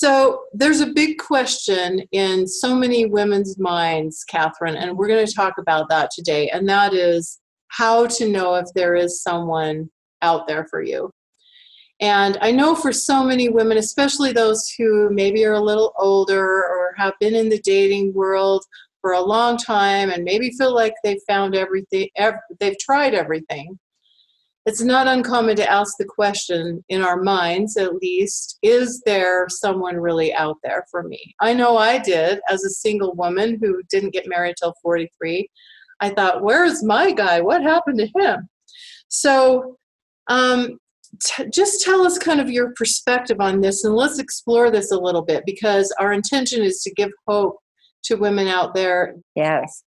So there's a big question in so many women's minds, Kathryn, and we're going to talk about that today. And that is how to know if there is someone out there for you. And I know for so many women, especially those who maybe are a little older or have been in the dating world for a long time and maybe feel like they've found everything, they've tried everything. It's not uncommon to ask the question in our minds, at least, is there someone really out there for me? I know I did as a single woman who didn't get married till 43. I thought, where's my guy? What happened to him? So just tell us kind of your perspective on this, and let's explore this a little bit, because our intention is to give hope to women out there. Yes.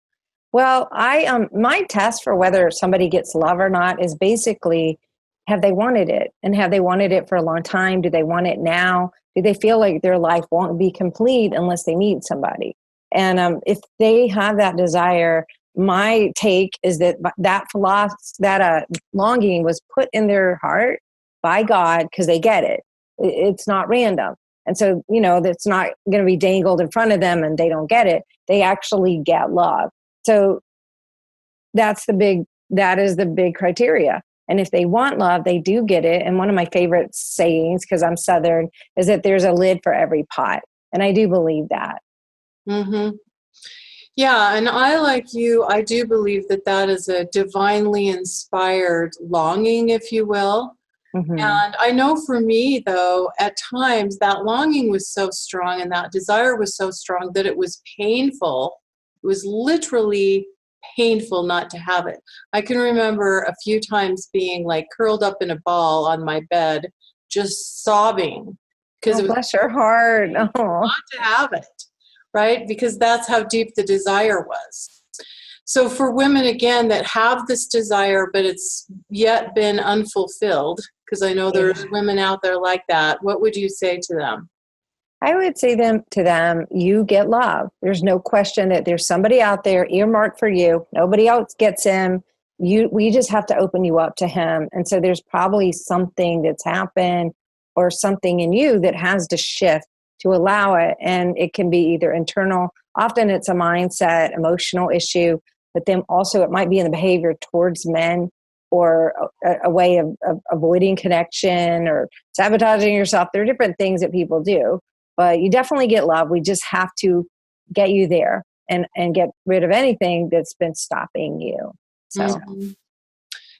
Well, my test for whether somebody gets love or not is basically, have they wanted it? And have they wanted it for a long time? Do they want it now? Do they feel like their life won't be complete unless they meet somebody? And if they have that desire, my take is that longing was put in their heart by God because they get it. It's not random. And so, that's not going to be dangled in front of them and they don't get it. They actually get love. So that is the big criteria. And if they want love, they do get it. And one of my favorite sayings, because I'm Southern, is that there's a lid for every pot. And I do believe that. Mm-hmm. Yeah, and I, like you, I do believe that is a divinely inspired longing, if you will. Mm-hmm. And I know for me, though, at times that longing was so strong and that desire was so strong that it was painful. It was literally painful not to have it. I can remember a few times being like curled up in a ball on my bed, just sobbing because it was bless your heart. Not to have it, right? Because that's how deep the desire was. So for women, again, that have this desire, but it's yet been unfulfilled, because I know there's women out there like that, what would you say to them? I would say to them, you get love. There's no question that there's somebody out there earmarked for you. Nobody else gets him. We just have to open you up to him. And so there's probably something that's happened or something in you that has to shift to allow it. And it can be either internal. Often it's a mindset, emotional issue, but then also it might be in the behavior towards men, or a way of avoiding connection or sabotaging yourself. There are different things that people do. But you definitely get love. We just have to get you there and get rid of anything that's been stopping you. So,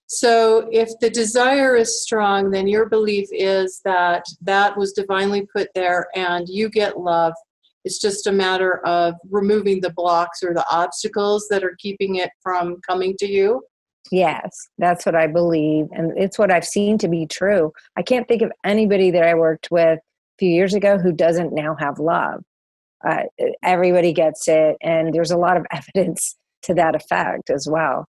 So if the desire is strong, then your belief is that was divinely put there and you get love. It's just a matter of removing the blocks or the obstacles that are keeping it from coming to you. Yes, that's what I believe. And it's what I've seen to be true. I can't think of anybody that I worked with few years ago who doesn't now have love. Everybody gets it, and there's a lot of evidence to that effect as well.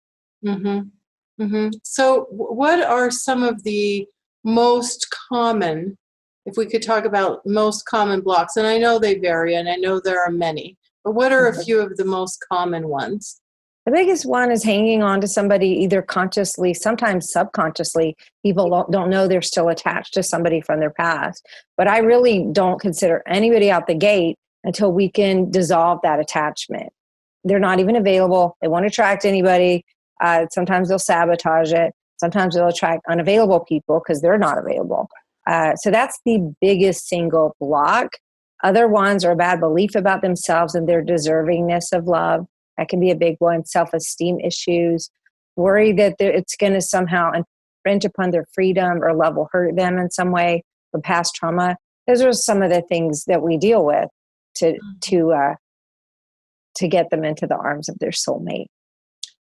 Mm-hmm. Mm-hmm. So what are some of the most common, if we could talk about most common blocks, and I know they vary and I know there are many, but what are a few of the most common ones? The biggest one is hanging on to somebody either consciously, sometimes subconsciously. People don't know they're still attached to somebody from their past. But I really don't consider anybody out the gate until we can dissolve that attachment. They're not even available. They won't attract anybody. Sometimes they'll sabotage it. Sometimes they'll attract unavailable people because they're not available. So that's the biggest single block. Other ones are a bad belief about themselves and their deservingness of love. That can be a big one. Self-esteem issues, worry that it's going to somehow infringe upon their freedom or love will hurt them in some way from past trauma. Those are some of the things that we deal with to get them into the arms of their soulmate.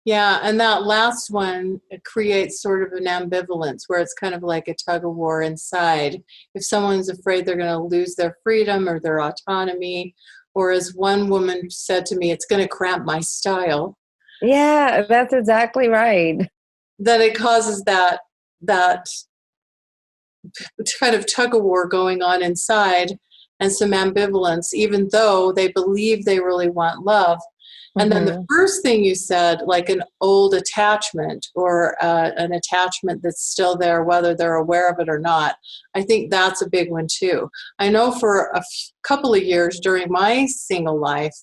Yeah, and that last one creates sort of an ambivalence where it's kind of like a tug of war inside. If someone's afraid they're going to lose their freedom or their autonomy, or as one woman said to me, it's going to cramp my style. Yeah, that's exactly right. That it causes that kind of tug of war going on inside and some ambivalence, even though they believe they really want love. And then the first thing you said, like an old attachment or an attachment that's still there, whether they're aware of it or not, I think that's a big one too. I know for a couple of years during my single life,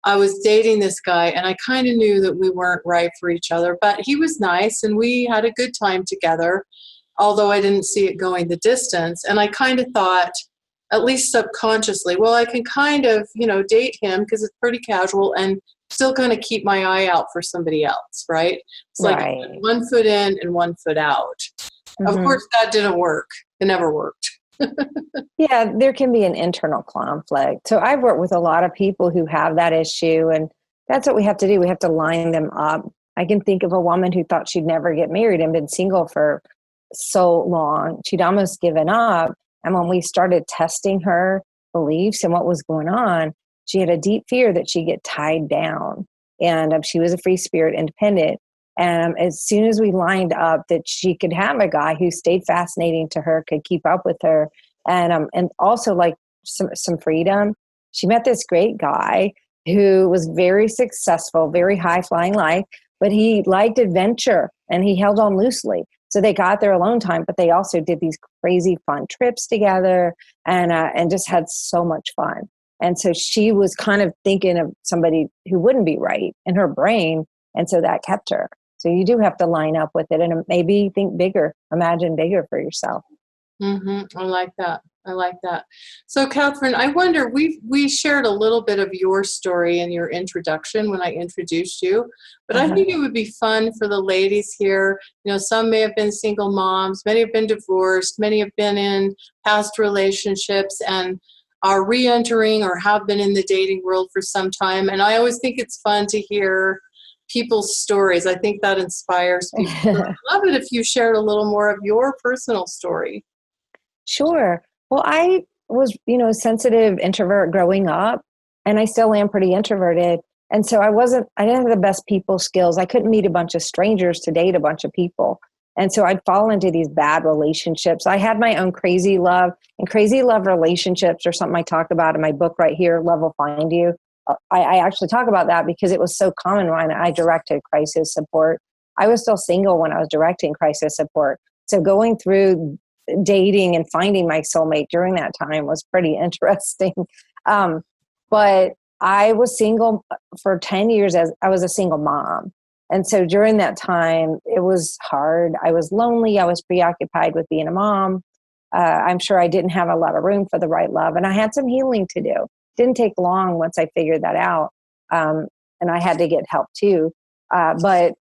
I was dating this guy and I kind of knew that we weren't right for each other, but he was nice and we had a good time together, although I didn't see it going the distance. And I kind of thought, at least subconsciously, well, I can kind of, date him because it's pretty casual and still kind of keep my eye out for somebody else, right? It's like Right. 1 foot in and 1 foot out. Of course, that didn't work. It never worked. Yeah, there can be an internal conflict. So I've worked with a lot of people who have that issue, and that's what we have to do. We have to line them up. I can think of a woman who thought she'd never get married and been single for so long. She'd almost given up. And when we started testing her beliefs and what was going on, she had a deep fear that she'd get tied down. And she was a free spirit, independent. And as soon as we lined up that she could have a guy who stayed fascinating to her, could keep up with her, and also like some freedom, she met this great guy who was very successful, very high flying life, but he liked adventure and he held on loosely. So they got their alone time, but they also did these crazy fun trips together and just had so much fun. And so she was kind of thinking of somebody who wouldn't be right in her brain. And so that kept her. So you do have to line up with it and maybe think bigger, imagine bigger for yourself. I like that. I like that. So Kathryn, I wonder, we shared a little bit of your story in your introduction when I introduced you, but I think it would be fun for the ladies here. Some may have been single moms, many have been divorced, many have been in past relationships and are re-entering or have been in the dating world for some time. And I always think it's fun to hear people's stories. I think that inspires people. So I'd love it if you shared a little more of your personal story. Sure. Well, I was, a sensitive introvert growing up, and I still am pretty introverted. And so I didn't have the best people skills. I couldn't meet a bunch of strangers to date a bunch of people. And so I'd fall into these bad relationships. I had my own crazy love, and crazy love relationships are something I talk about in my book right here, Love Will Find You. I actually talk about that because it was so common when I directed crisis support. I was still single when I was directing crisis support. So going through dating and finding my soulmate during that time was pretty interesting. But I was single for 10 years as I was a single mom. And so during that time, it was hard. I was lonely. I was preoccupied with being a mom. I'm sure I didn't have a lot of room for the right love. And I had some healing to do. Didn't take long once I figured that out. And I had to get help too. But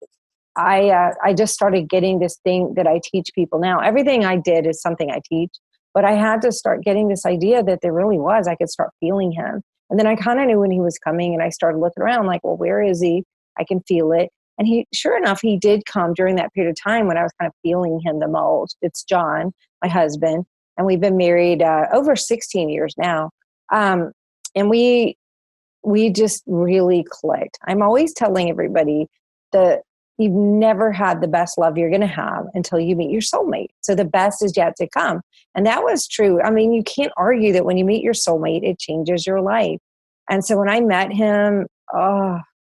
I just started getting this thing that I teach people now. Everything I did is something I teach, but I had to start getting this idea that there really was, I could start feeling him. And then I kind of knew when he was coming and I started looking around like, well, where is he? I can feel it. And sure enough, he did come during that period of time when I was kind of feeling him the most. It's John, my husband, and we've been married over 16 years now. And we just really clicked. I'm always telling everybody that you've never had the best love you're going to have until you meet your soulmate. So the best is yet to come. And that was true. I mean, you can't argue that when you meet your soulmate, it changes your life. And so when I met him,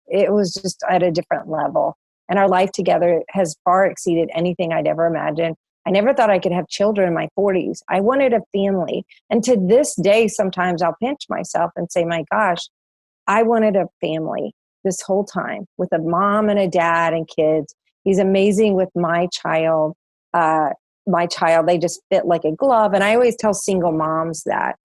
it was just at a different level. And our life together has far exceeded anything I'd ever imagined. I never thought I could have children in my 40s. I wanted a family. And to this day, sometimes I'll pinch myself and say, my gosh, I wanted a family this whole time with a mom and a dad and kids. He's amazing with my child. They just fit like a glove. And I always tell single moms that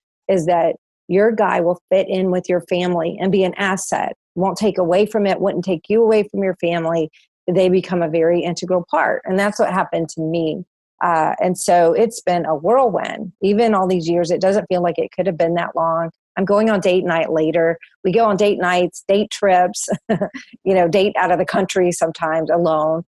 your guy will fit in with your family and be an asset. Won't take away from it, wouldn't take you away from your family. They become a very integral part. And that's what happened to me. And so it's been a whirlwind. Even all these years, it doesn't feel like it could have been that long. I'm going on date night later. We go on date nights, date trips, date out of the country sometimes alone,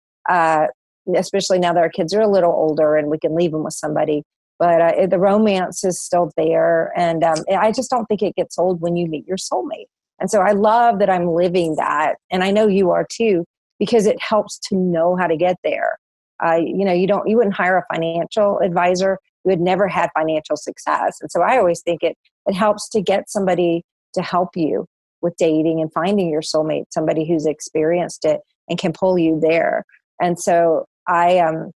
especially now that our kids are a little older and we can leave them with somebody. But the romance is still there. And I just don't think it gets old when you meet your soulmate. And so I love that I'm living that. And I know you are too, because it helps to know how to get there. You wouldn't hire a financial advisor who had never had financial success. And so I always think it helps to get somebody to help you with dating and finding your soulmate, somebody who's experienced it and can pull you there. And so after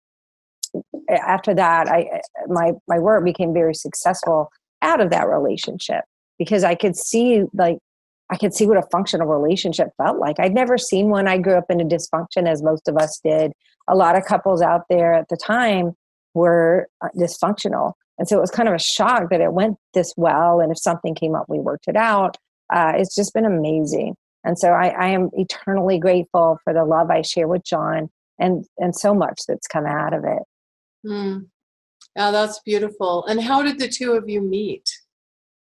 that, my work became very successful out of that relationship, because I could see what a functional relationship felt like. I'd never seen one. I grew up in a dysfunction, as most of us did. A lot of couples out there at the time were dysfunctional. And so it was kind of a shock that it went this well. And if something came up, we worked it out. It's just been amazing. And so I am eternally grateful for the love I share with John and so much that's come out of it. Mm. Yeah, that's beautiful. And how did the two of you meet?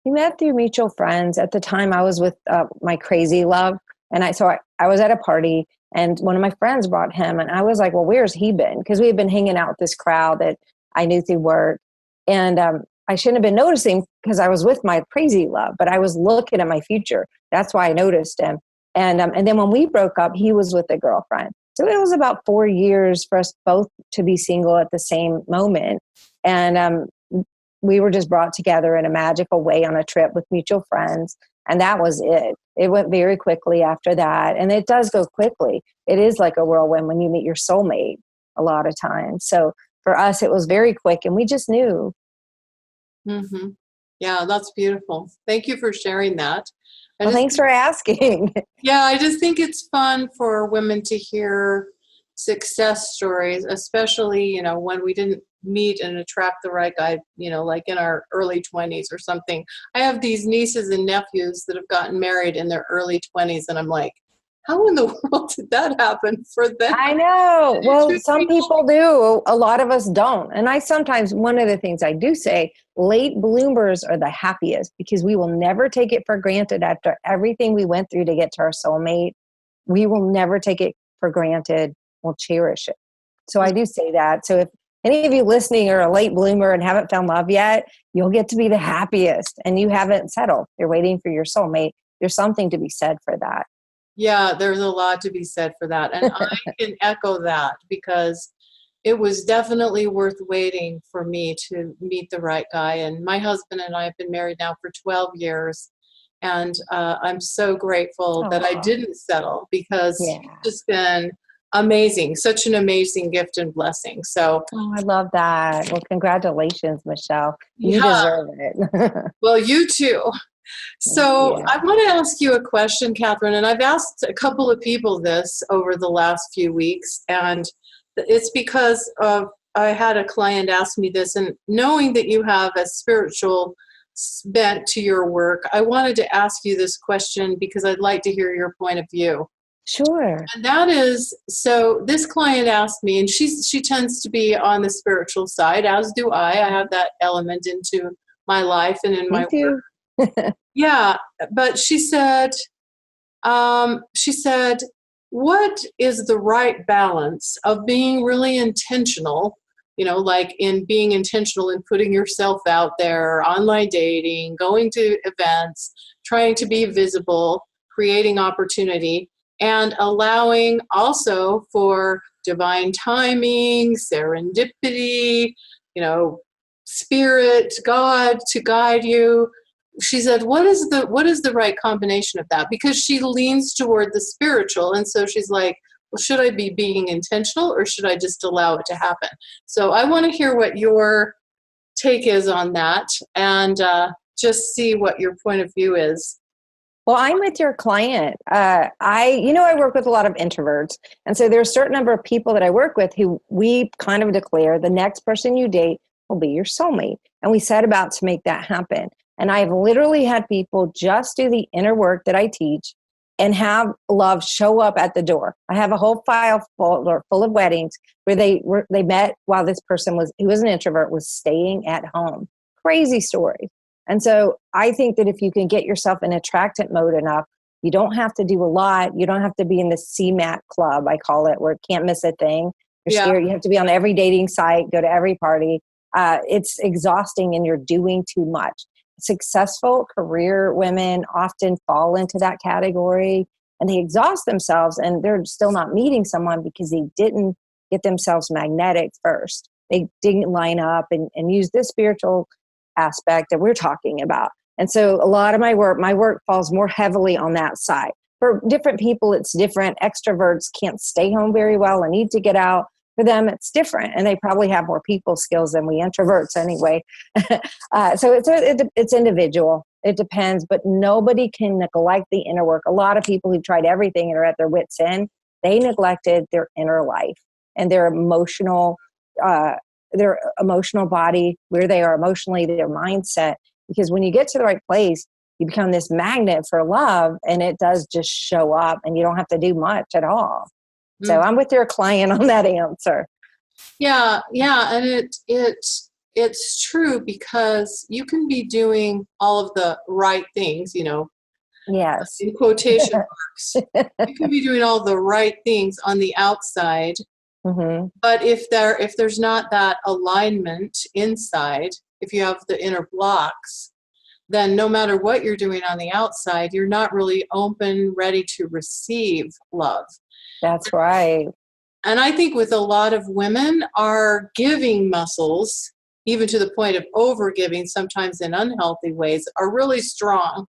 We met through mutual friends. At the time, I was with my crazy love. And I was at a party, and one of my friends brought him. And I was like, well, where's he been? Because we had been hanging out with this crowd that I knew through work. And I shouldn't have been noticing because I was with my crazy love, but I was looking at my future. That's why I noticed him. And then when we broke up, he was with a girlfriend. So it was about 4 years for us both to be single at the same moment. And we were just brought together in a magical way on a trip with mutual friends. And that was it. It went very quickly after that. And it does go quickly. It is like a whirlwind when you meet your soulmate a lot of times. So for us, it was very quick, and we just knew. Mm-hmm. Yeah, that's beautiful. Thank you for sharing that. Well, thanks for asking. Yeah, I just think it's fun for women to hear success stories, especially, when we didn't meet and attract the right guy, like in our early 20s or something. I have these nieces and nephews that have gotten married in their early 20s, and I'm like, how in the world did that happen for them? I know. Well, some people do. A lot of us don't. And one of the things I do say, late bloomers are the happiest, because we will never take it for granted after everything we went through to get to our soulmate. We will never take it for granted. We'll cherish it. So I do say that. So if any of you listening are a late bloomer and haven't found love yet, you'll get to be the happiest, and you haven't settled. You're waiting for your soulmate. There's something to be said for that. Yeah, there's a lot to be said for that. And I can echo that, because it was definitely worth waiting for me to meet the right guy. And my husband and I have been married now for 12 years. And I'm so grateful that I didn't settle, because he's just been amazing, such an amazing gift and blessing. So I love that. Well, congratulations, Michelle. You deserve it. Well, you too. So I want to ask you a question, Kathryn, and I've asked a couple of people this over the last few weeks, and it's because I had a client ask me this, and knowing that you have a spiritual bent to your work, I wanted to ask you this question because I'd like to hear your point of view. Sure. And that is, so this client asked me, and she tends to be on the spiritual side, as do I. I have that element into my life and in my work. Yeah, but she said, what is the right balance of being really intentional, like in being intentional in putting yourself out there, online dating, going to events, trying to be visible, creating opportunity, and allowing also for divine timing, serendipity, spirit, God to guide you. She said, what is the right combination of that? Because she leans toward the spiritual. And so she's like, well, should I be being intentional, or should I just allow it to happen? So I want to hear what your take is on that, and just see what your point of view is. Well, I'm with your client. I work with a lot of introverts. And so there's a certain number of people that I work with who we kind of declare the next person you date will be your soulmate. And we set about to make that happen. And I've literally had people just do the inner work that I teach and have love show up at the door. I have a whole file folder full of weddings where they met while this person who was an introvert, was staying at home. Crazy story. And so I think that if you can get yourself in attractant mode enough, you don't have to do a lot. You don't have to be in the CMAT club, I call it, where it can't miss a thing. You're scared. You have to be on every dating site, go to every party. It's exhausting, and you're doing too much. Successful career women often fall into that category, and they exhaust themselves, and they're still not meeting someone because they didn't get themselves magnetic first. They didn't line up and use this spiritual aspect that we're talking about. And so a lot of my work falls more heavily on that side. For different people, it's different. Extroverts can't stay home very well and need to get out. For them, it's different. And they probably have more people skills than we introverts anyway. So it's individual. It depends, but nobody can neglect the inner work. A lot of people who've tried everything and are at their wits' end, they neglected their inner life and their emotional body, where they are emotionally, their mindset. Because when you get to the right place, you become this magnet for love, and it does just show up, and you don't have to do much at all. Mm-hmm. So I'm with your client on that answer. Yeah, and it's true, because you can be doing all of the right things, Yes, in quotation marks. You can be doing all the right things on the outside, mm-hmm. but if there's not that alignment inside, if you have the inner blocks, then no matter what you're doing on the outside, you're not really open, ready to receive love. That's right. And I think with a lot of women, our giving muscles, even to the point of overgiving, sometimes in unhealthy ways, are really strong.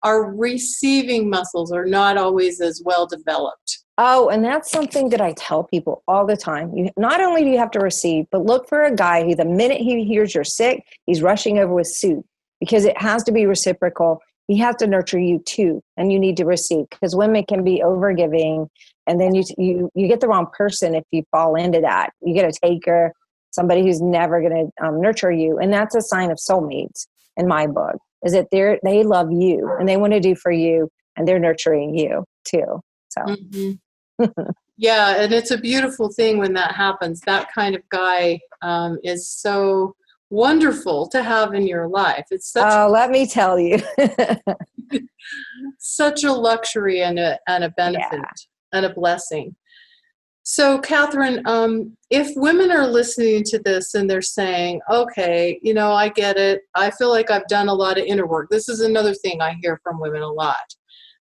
Our receiving muscles are not always as well developed. Oh, and that's something that I tell people all the time. Not only do you have to receive, but look for a guy who the minute he hears you're sick, he's rushing over with soup, because it has to be reciprocal. He has to nurture you too, and you need to receive, because women can be overgiving, and then you get the wrong person if you fall into that. You get a taker, somebody who's never going to nurture you, and that's a sign of soulmates in my book, is that they love you and they want to do for you, and they're nurturing you too. So. Mm-hmm. Yeah, and it's a beautiful thing when that happens. That kind of guy is so wonderful to have in your life. It's such let me tell you, such a luxury and a benefit and a blessing. So, Kathryn, if women are listening to this and they're saying, okay, I get it. I feel like I've done a lot of inner work. This is another thing I hear from women a lot.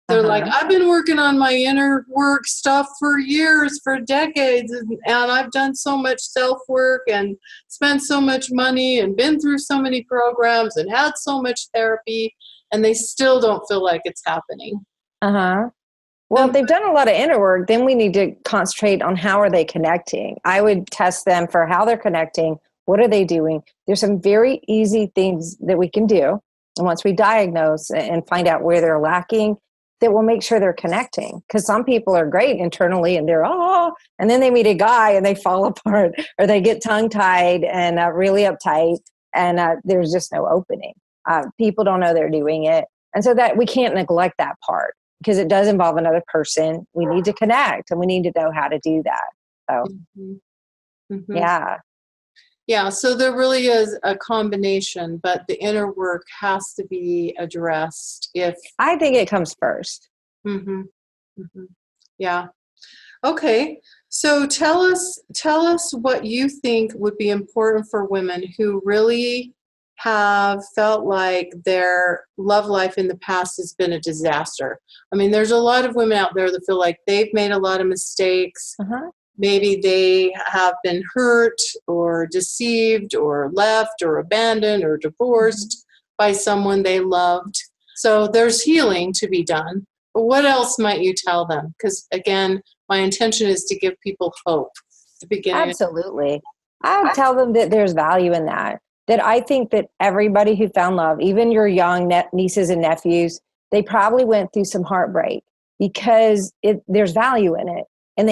They're like, I've been working on my inner work stuff for years, for decades, and I've done so much self-work and spent so much money and been through so many programs and had so much therapy, and they still don't feel like it's happening. Well, if they've done a lot of inner work, then we need to concentrate on how are they connecting. I would test them for how they're connecting. What are they doing? There's some very easy things that we can do. And once we diagnose and find out where they're lacking, that will make sure they're connecting. Because some people are great internally and they're, and then they meet a guy and they fall apart, or they get tongue-tied and really uptight, and there's just no opening. People don't know they're doing it. And so that we can't neglect that part, because it does involve another person. We need to connect, and we need to know how to do that. So, yeah. Yeah, so there really is a combination, but the inner work has to be addressed. I think it comes first. Yeah. Okay. So tell us what you think would be important for women who really have felt like their love life in the past has been a disaster. I mean, there's a lot of women out there that feel like they've made a lot of mistakes. Maybe they have been hurt or deceived or left or abandoned or divorced by someone they loved. So there's healing to be done. But what else might you tell them? Because again, my intention is to give people hope at the beginning. Absolutely. I would tell them that there's value in that. That I think that everybody who found love, even your young nieces and nephews, they probably went through some heartbreak, because there's value in it. And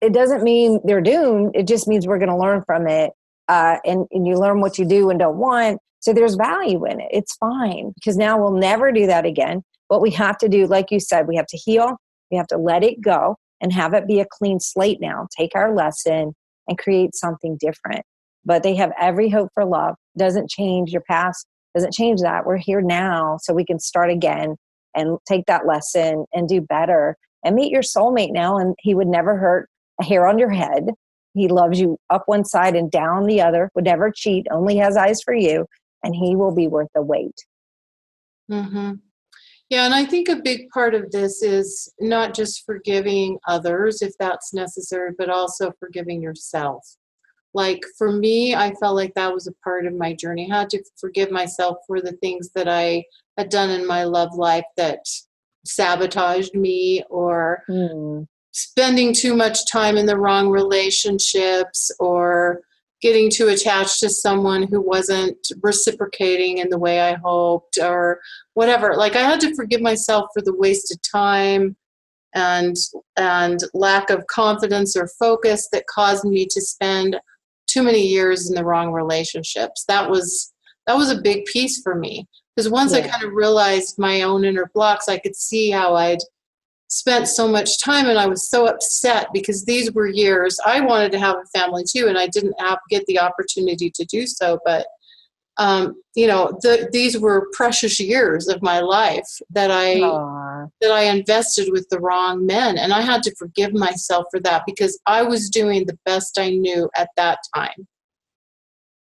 it doesn't mean they're doomed. It just means we're going to learn from it. And you learn what you do and don't want. So there's value in it. It's fine, because now we'll never do that again. What we have to do, like you said, we have to heal. We have to let it go and have it be a clean slate now. Take our lesson and create something different. But they have every hope for love. Doesn't change your past. Doesn't change that. We're here now, so we can start again and take that lesson and do better and meet your soulmate now. And he would never hurt a hair on your head. He loves you up one side and down the other, would never cheat, only has eyes for you, and he will be worth the wait. Yeah, and I think a big part of this is not just forgiving others, if that's necessary, but also forgiving yourself. Like for me, I felt like that was a part of my journey. I had to forgive myself for the things that I had done in my love life that sabotaged me, or spending too much time in the wrong relationships, or getting too attached to someone who wasn't reciprocating in the way I hoped, or whatever. Like, I had to forgive myself for the wasted time and lack of confidence or focus that caused me to spend too many years in the wrong relationships. That was a big piece for me, because once I kind of realized my own inner blocks, I could see how I'd spent so much time, and I was so upset because these were years I wanted to have a family too, and I didn't get the opportunity to do so. But these were precious years of my life that I invested with the wrong men, and I had to forgive myself for that, because I was doing the best I knew at that time.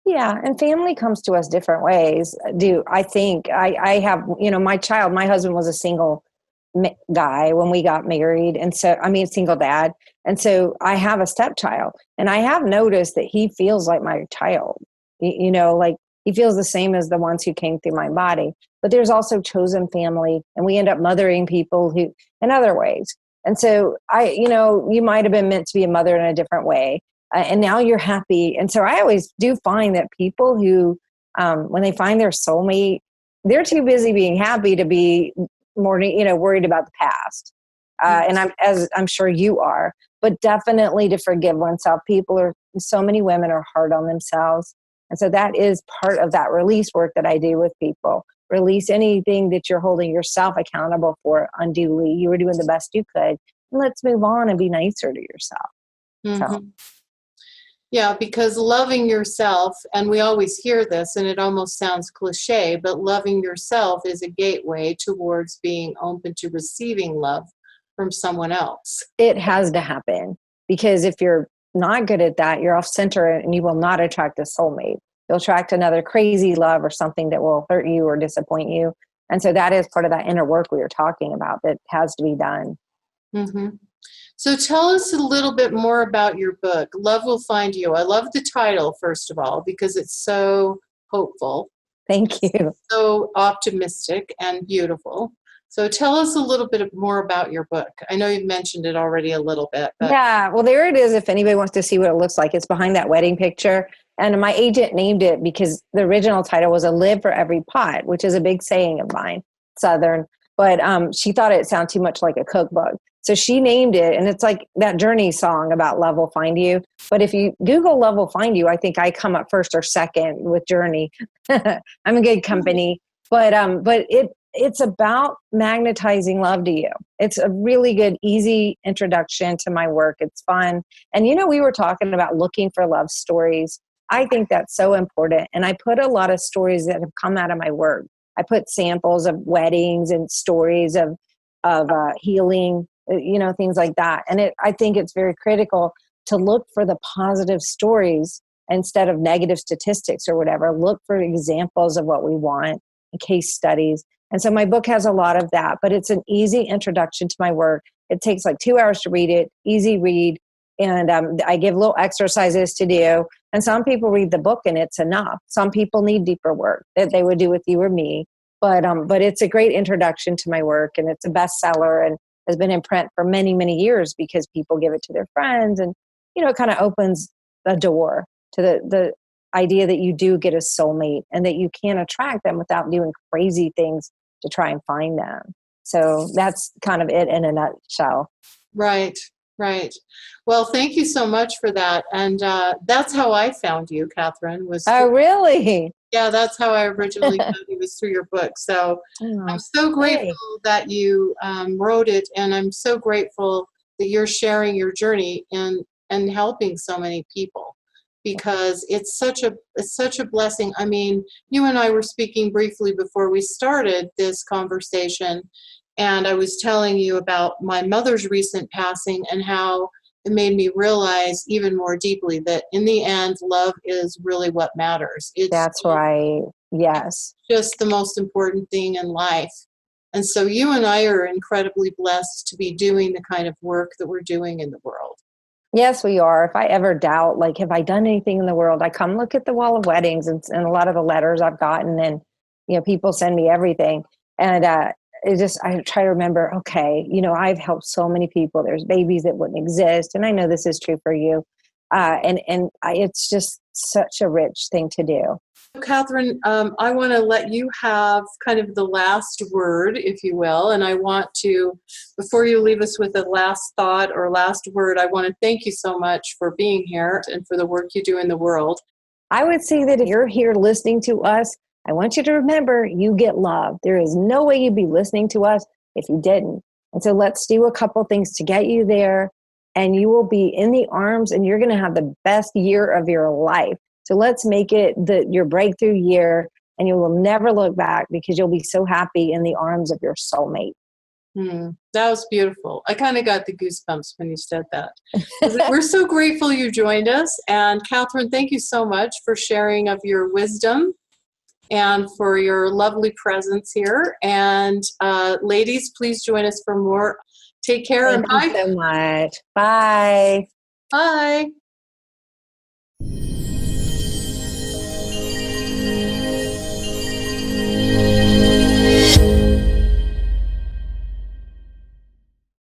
Yeah, and family comes to us different ways. I think I have, my husband was a single guy when we got married, and so single dad, and so I have a stepchild, and I have noticed that he feels like my child. Like, he feels the same as the ones who came through my body. But there's also chosen family, and we end up mothering people who in other ways. And so you might have been meant to be a mother in a different way, and now you're happy. And so I always do find that people who, when they find their soulmate, they're too busy being happy to be more, worried about the past. And I'm sure you are, but definitely to forgive oneself. So many women are hard on themselves. And so that is part of that release work that I do with people. Release anything that you're holding yourself accountable for unduly. You were doing the best you could. And let's move on and be nicer to yourself. Mm-hmm. So. Yeah, because loving yourself, and we always hear this, and it almost sounds cliche, but loving yourself is a gateway towards being open to receiving love from someone else. It has to happen, because if you're not good at that, you're off center, and you will not attract a soulmate. You'll attract another crazy love or something that will hurt you or disappoint you. And so that is part of that inner work we were talking about that has to be done. Mm-hmm. So tell us a little bit more about your book, Love Will Find You. I love the title, first of all, because it's so hopeful. Thank you. So optimistic and beautiful. So tell us a little bit more about your book. I know you've mentioned it already a little bit. But. Yeah, well, there it is if anybody wants to see what it looks like. It's behind that wedding picture. And my agent named it because the original title was A Live for Every Pot, which is a big saying of mine, Southern. But she thought it sounded too much like a cookbook. So she named it, and it's like that Journey song about Love Will Find You. But if you Google Love Will Find You, I think I come up first or second with Journey. I'm a good company. But it's about magnetizing love to you. It's a really good, easy introduction to my work. It's fun. And we were talking about looking for love stories. I think that's so important. And I put a lot of stories that have come out of my work. I put samples of weddings and stories of healing, things like that. And I think it's very critical to look for the positive stories instead of negative statistics or whatever. Look for examples of what we want, case studies. And so my book has a lot of that, but it's an easy introduction to my work. It takes like 2 hours to read it, easy read. And I give little exercises to do. And some people read the book and it's enough. Some people need deeper work that they would do with you or me. But it's a great introduction to my work, and it's a bestseller and has been in print for many, many years because people give it to their friends. And, it kind of opens the door to the idea that you do get a soulmate and that you can attract them without doing crazy things to try and find them. So that's kind of it in a nutshell. Right. Well, thank you so much for that. And that's how I found you, Kathryn. Really? Yeah, that's how I originally found you, was through your book. So I'm so grateful that you wrote it, and I'm so grateful that you're sharing your journey and helping so many people, because it's such a blessing. I mean, you and I were speaking briefly before we started this conversation, and I was telling you about my mother's recent passing and how it made me realize even more deeply that in the end, love is really what matters. That's right. Yes. Just the most important thing in life. And so you and I are incredibly blessed to be doing the kind of work that we're doing in the world. Yes, we are. If I ever doubt, like, have I done anything in the world? I come look at the wall of weddings and a lot of the letters I've gotten, and, people send me everything. And I try to remember, okay, I've helped so many people. There's babies that wouldn't exist. And I know this is true for you. It's just such a rich thing to do. Kathryn, I want to let you have kind of the last word, if you will. And I want to, before you leave us with a last thought or last word, I want to thank you so much for being here and for the work you do in the world. I would say that if you're here listening to us, I want you to remember you get love. There is no way you'd be listening to us if you didn't. And so let's do a couple things to get you there, and you will be in the arms, and you're going to have the best year of your life. So let's make it your breakthrough year, and you will never look back because you'll be so happy in the arms of your soulmate. That was beautiful. I kind of got the goosebumps when you said that. We're so grateful you joined us. And Kathryn, thank you so much for sharing of your wisdom and for your lovely presence here. And ladies, please join us for more. Take care. Thank you so much. Bye. Bye.